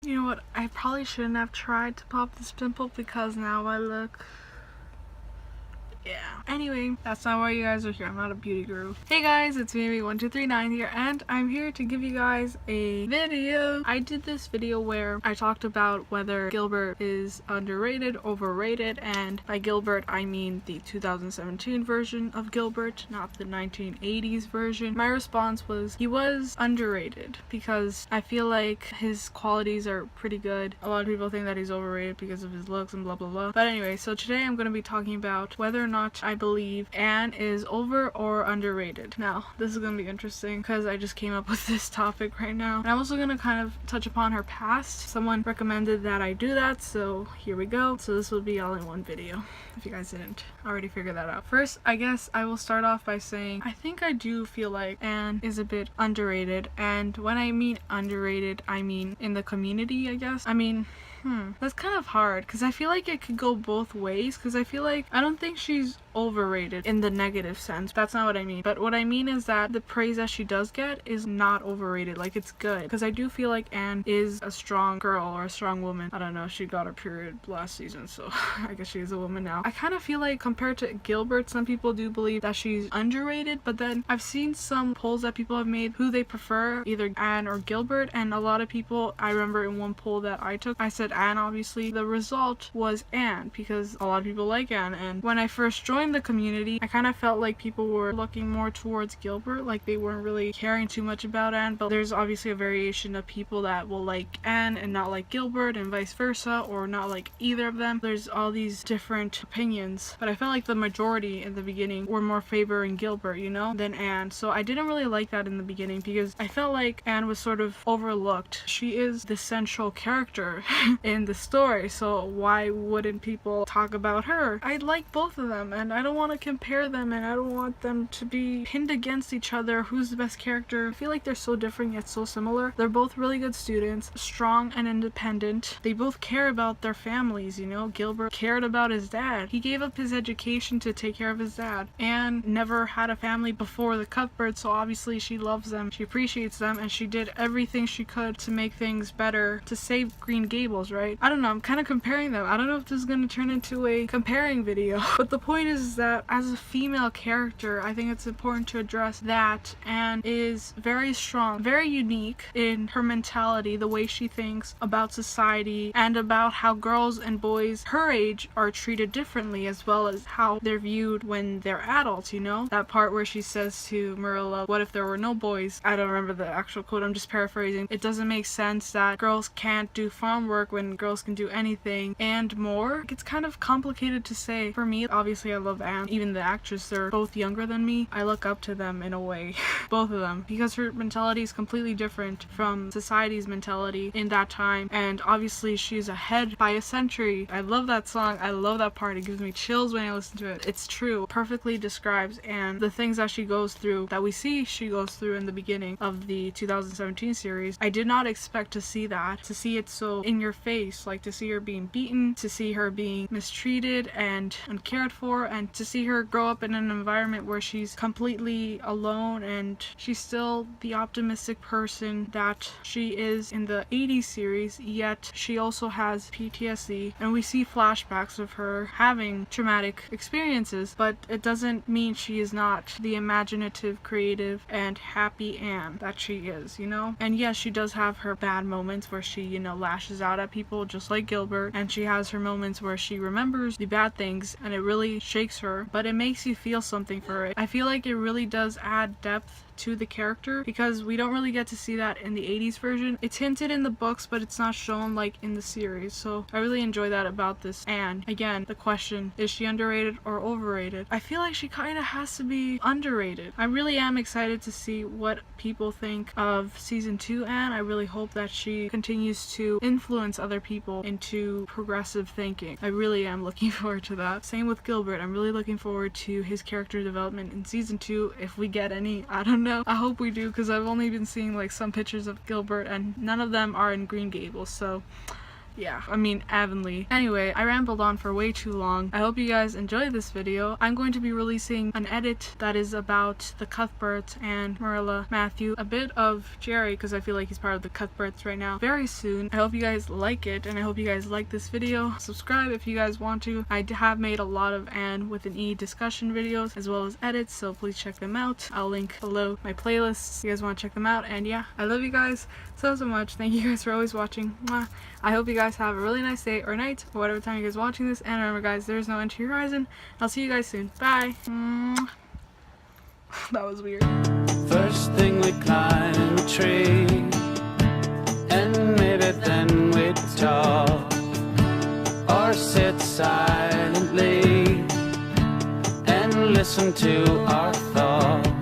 You know what? I probably shouldn't have tried to pop this pimple because now I look... yeah. Anyway, that's not why you guys are here. I'm not a beauty guru. Hey guys, it's me, ᴡɪᴛಘ here, and I'm here to give you guys a video. I did this video where I talked about whether Gilbert is underrated, overrated, and by Gilbert I mean the 2017 version of Gilbert, not the 1980s version. My response was he was underrated because I feel like his qualities are pretty good. A lot of people think that he's overrated because of his looks and blah blah blah. But anyway, so today I'm going to be talking about whether or not I believe Anne is over or underrated. Now, this is gonna be interesting because I just came up with this topic right now. And I'm also gonna kind of touch upon her past. Someone recommended that I do that, so here we go. So this will be all in one video, if you guys didn't already figure that out. First, I guess I will start off by saying I think I do feel like Anne is a bit underrated. And when I mean underrated, I mean in the community, I guess. I mean, that's kind of hard because I feel like it could go both ways, because I feel like I don't think she's overrated in the negative sense. That's not what I mean. But what I mean is that the praise that she does get is not overrated. Like, it's good, because I do feel like Anne is a strong girl or a strong woman. I don't know, she got her period last season, so I guess she's a woman now. I kind of feel like compared to Gilbert, some people do believe that she's underrated, but then I've seen some polls that people have made who they prefer, either Anne or Gilbert, and a lot of people, I remember in one poll that I took, I said Anne, obviously. The result was Anne because a lot of people like Anne, and when I first joined the community, I kind of felt like people were looking more towards Gilbert, like they weren't really caring too much about Anne. But there's obviously a variation of people that will like Anne and not like Gilbert, and vice versa, or not like either of them. There's all these different opinions, but I felt like the majority in the beginning were more favoring Gilbert, you know, than Anne. So I didn't really like that in the beginning because I felt like Anne was sort of overlooked. She is the central character in the story, so why wouldn't people talk about her? I like both of them, and I don't want to compare them, and I don't want them to be pinned against each other. Who's the best character? I feel like they're so different yet so similar. They're both really good students, strong and independent. They both care about their families, you know. Gilbert cared about his dad. He gave up his education to take care of his dad. Anne never had a family before the Cuthbert, so obviously she loves them, she appreciates them, and she did everything she could to make things better, to save Green Gables, right? I don't know, I'm kind of comparing them. I don't know if this is going to turn into a comparing video, but the point is that as a female character, I think it's important to address that Anne is very strong, very unique in her mentality, the way she thinks about society, and about how girls and boys her age are treated differently, as well as how they're viewed when they're adults, you know? That part where she says to Marilla, what if there were no boys? I don't remember the actual quote, I'm just paraphrasing. It doesn't make sense that girls can't do farm work when girls can do anything and more. It's kind of complicated to say. For me, obviously I love Anne. Even the actress, they're both younger than me. I look up to them in a way, both of them, because her mentality is completely different from society's mentality in that time, and obviously she's ahead by a century. I love that song. I love that part. It gives me chills when I listen to it. It's true. Perfectly describes Anne, the things that she goes through, that we see she goes through in the beginning of the 2017 series. I did not expect to see that, to see it so in your face, like to see her being beaten, to see her being mistreated and uncared for, and to see her grow up in an environment where she's completely alone, and she's still the optimistic person that she is in the 80s series, yet she also has PTSD, and we see flashbacks of her having traumatic experiences, but it doesn't mean she is not the imaginative, creative, and happy Anne that she is, you know? And yes, she does have her bad moments where she, you know, lashes out at people just like Gilbert, and she has her moments where she remembers the bad things and it really shakes her, but it makes you feel something for it. I feel like it really does add depth to the character because we don't really get to see that in the 80s version. It's hinted in the books, but it's not shown like in the series, so I really enjoy that about this Anne. Again, the question, is she underrated or overrated? I feel like she kind of has to be underrated. I really am excited to see what people think of season 2 Anne. I really hope that she continues to influence other people into progressive thinking. I really am looking forward to that. Same with Gilbert. I'm really looking forward to his character development in season 2, if we get any. I don't know. I hope we do, because I've only been seeing like some pictures of Gilbert and none of them are in Green Gables, so yeah, I mean Avonlea. Anyway, I rambled on for way too long. I hope you guys enjoyed this video. I'm going to be releasing an edit that is about the Cuthbert and Marilla, Matthew, a bit of Jerry, because I feel like he's part of the Cuthberts right now, very soon. I hope you guys like it, and I hope you guys like this video. Subscribe if you guys want to. I have made a lot of Anne with an E discussion videos as well as edits, so please check them out. I'll link below my playlists if you guys want to check them out. And yeah, I love you guys so much. Thank you guys for always watching. Mwah. I hope you guys have a really nice day or night or whatever time you guys are watching this. And remember guys, there's no end to your horizon. I'll see you guys soon. Bye. Mwah. That was weird. First thing we climb a tree, and maybe then we talk, or sit silently and listen to our thoughts.